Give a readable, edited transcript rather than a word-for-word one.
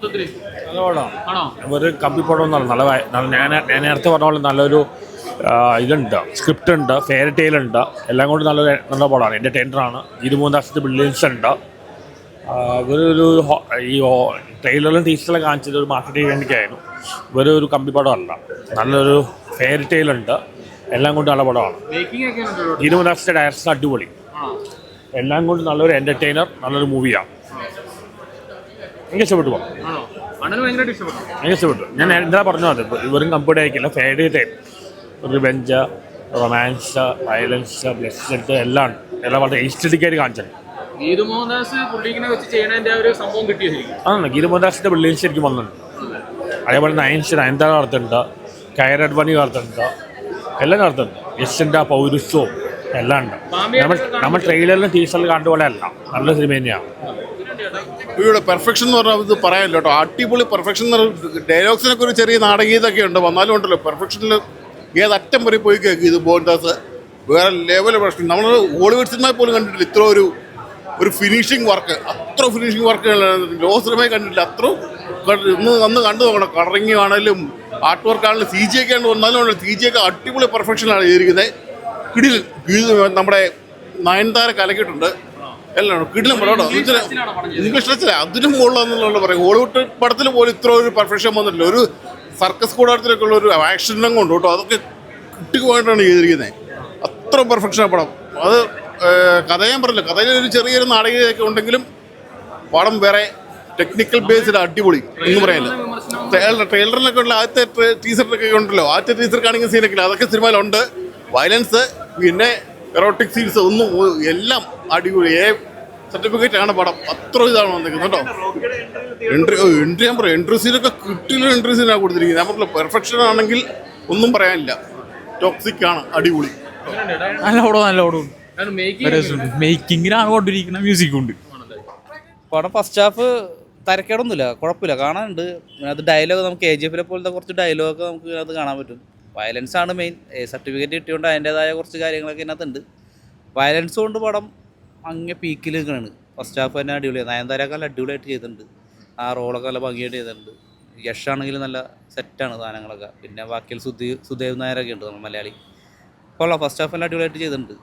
നല്ല പടമാണ്. ഒരു കമ്പിപ്പടം ഞാൻ നേരത്തെ പറഞ്ഞ പോലെ നല്ലൊരു ഇതുണ്ട്, സ്ക്രിപ്റ്റ് ഉണ്ട്, ഫെയറി ടെയിൽ ഉണ്ട്, എല്ലാം കൊണ്ട് നല്ല പടമാണ്. എൻ്റർടൈനറാണ്. 23 ബില്യൻസ് ഉണ്ട്. ഇവരൊരു ഈ ട്രെയിലറിലും ടീച്ചറിലും കാണിച്ചത് ഒരു മാർക്കറ്റിംഗ് വേണ്ടിക്കായിരുന്നു. ഇവരൊരു കമ്പിപ്പടമല്ല, നല്ലൊരു ഫെയറി ടെയിൽ ഉണ്ട്, എല്ലാം കൊണ്ട് നല്ല പടമാണ്. 23 ഡയറക്ഷൻ അടിപൊളി, എല്ലാം കൊണ്ട് നല്ലൊരു എൻ്റർടൈനർ, നല്ലൊരു മൂവിയാണ്. എനിക്ക് ഇഷ്ടപ്പെട്ടു. എനിക്ക് ഇഷ്ടപ്പെട്ടു. ഞാൻ എന്താ പറഞ്ഞു, അത് ഇവരും കമ്പ്യൂട്ടർ ആയിക്കില്ല, fairy tale, revenge, romance, violence, blood എല്ലാം ഉണ്ട്. എല്ലാം വളരെ എസ്തെറ്റിക്കായിട്ട് കാണിച്ചത്. ഗീതു മോഹൻദാസ് ഗീതു മോഹൻദാസിന്റെ ബില്ലിങ് ശരിക്കും വന്നിട്ടുണ്ട്. അതേപോലെ നയൻതാര നടത്തുന്നുണ്ട്, കയർ അഡ്വാണി നടത്തുന്നുണ്ട്, എല്ലാം നടത്തുന്നുണ്ട്. യശിന്റെ പൗരുഷവും എല്ലാം ഉണ്ട്. നമ്മൾ ട്രെയിലറിലും ടീച്ചറിൽ കണ്ട പോലെ അല്ല, നല്ല സിനിമ തന്നെയാണ്. ഇവിടെ പെർഫെക്ഷൻ എന്ന് പറഞ്ഞാൽ ഇത് പറയാനില്ല കേട്ടോ. അടിപൊളി പെർഫെക്ഷൻ എന്ന് പറഞ്ഞാൽ ഡയലോഗ്സിനൊക്കെ ഒരു ചെറിയ നാടകീയതൊക്കെ ഉണ്ട്, വന്നാലും ഉണ്ടല്ലോ പെർഫെക്ഷനിൽ ഏതറ്റം വരെ പോയി കേൾക്കും. ഇത് മോഹൻദാസ് വേറെ ലെവൽ പ്രശ്നം. നമ്മൾ ഹോളിവുഡ് സിനിമയിൽ പോലും കണ്ടിട്ടില്ല ഇത്ര ഒരു ഫിനിഷിങ് വർക്ക്. അത്ര ഫിനിഷിങ് വർക്ക് ലോ സിനിമയിൽ കണ്ടിട്ടില്ല. അത്ര ഒന്ന് കണ്ടു നോക്കണം. കളറിങ് ആണെങ്കിലും ആർട്ട് വർക്ക് ആണെങ്കിലും സി ജി ഒക്കെ ആണ് വന്നാലും സി ജി ഒക്കെ അടിപൊളി പെർഫെക്ഷനാണ് ചെയ്തിരിക്കുന്നത്. നമ്മുടെ നയൻതാര കലക്കിയിട്ടുണ്ട്. എല്ലാം കിടിലും പടം. ഇംഗ്ലീഷ് ടച്ചില്ല, അതിനും മുകളിലെന്നുള്ള പറയും. ഹോളിവുഡ് പടത്തിൽ പോലും ഇത്ര ഒരു പെർഫെക്ഷൻ വന്നിട്ടില്ല. ഒരു സർക്കസ് കൂടാരത്തിലൊക്കെ ഉള്ള ഒരു ആക്ഷനും കൊണ്ട് കേട്ടോ, അതൊക്കെ കിട്ടുകയായിട്ടാണ് ചെയ്തിരിക്കുന്നത്. അത്ര പെർഫെക്ഷനാണ് പടം. അത് കഥ ഞാൻ പറഞ്ഞില്ല, കഥയിൽ ഒരു ചെറിയൊരു നാടകീയതൊക്കെ ഉണ്ടെങ്കിലും പടം വേറെ ടെക്നിക്കൽ ബേസ്ഡ് അടിപൊളി എന്ന് പറയാനില്ല. ട്രെയിലറിലൊക്കെ ഉള്ള ആദ്യത്തെ ടീച്ചറിലൊക്കെ ഉണ്ടല്ലോ, ആദ്യത്തെ ടീച്ചർ കാണിക്കുന്ന സീനൊക്കെ അതൊക്കെ സിനിമയിലുണ്ട്. വയലൻസ്, പിന്നെ എറോട്ടിക് സീൻസ്, ഒന്നും എല്ലാം അടിപൊളി. സർട്ടിഫിക്കറ്റ് ആണ് പടം. അത്ര ഇതാണ് വന്നിരിക്കുന്നത് കേട്ടോ. എൻട്രി ഞാൻ പറയാം, എൻട്രി സീനൊക്കെ കിട്ടിയുള്ള എൻട്രി സീനാണ് കൊടുത്തിരിക്കുന്നത്. നമ്മൾ പെർഫെക്ഷൻ ആണെങ്കിൽ ഒന്നും പറയാനില്ല. ടോക്സിക് ആണ്, അടിപൊളി. നല്ല പടം മേക്കിങ്ങിനാണ് കൊണ്ടിരിക്കുന്ന, മ്യൂസിക് ഉണ്ട്. പടം ഫസ്റ്റ് ഹാഫ് തരക്കേടൊന്നുമില്ല, കുഴപ്പമില്ല, കാണാനുണ്ട്. അത് ഡയലോഗ് നമുക്ക് KGF പോലത്തെ കുറച്ച് ഡയലോഗൊക്കെ നമുക്ക് ഇതിനകത്ത് കാണാൻ പറ്റും. വയലൻസ് ആണ് മെയിൻ. സർട്ടിഫിക്കറ്റ് കിട്ടിയോണ്ട് അതിൻ്റെതായ കുറച്ച് കാര്യങ്ങളൊക്കെ ഇതിനകത്തുണ്ട്. വയലൻസ് കൊണ്ട് പടം അങ്ങ് പീക്കിൽ നിൽക്കുകയാണ്. ഫസ്റ്റ് ഹാഫ് തന്നെ അടിപൊളിയാണ്. നയൻതാരയൊക്കെ നല്ല അടിപൊളിയായിട്ട് ചെയ്തിട്ടുണ്ട്. ആ റോളൊക്കെ നല്ല ഭംഗിയായിട്ട് ചെയ്തിട്ടുണ്ട്. യഷാണെങ്കിൽ നല്ല സെറ്റാണ് സാധനങ്ങളൊക്കെ. പിന്നെ ബാക്കിയിൽ സുദേവ് നായരൊക്കെ ഉണ്ട്, നമ്മൾ മലയാളി. കൊള്ളാം. ഫസ്റ്റ് ഹാഫ് എല്ലാം അടിപൊളിയായിട്ട് ചെയ്തിട്ടുണ്ട്.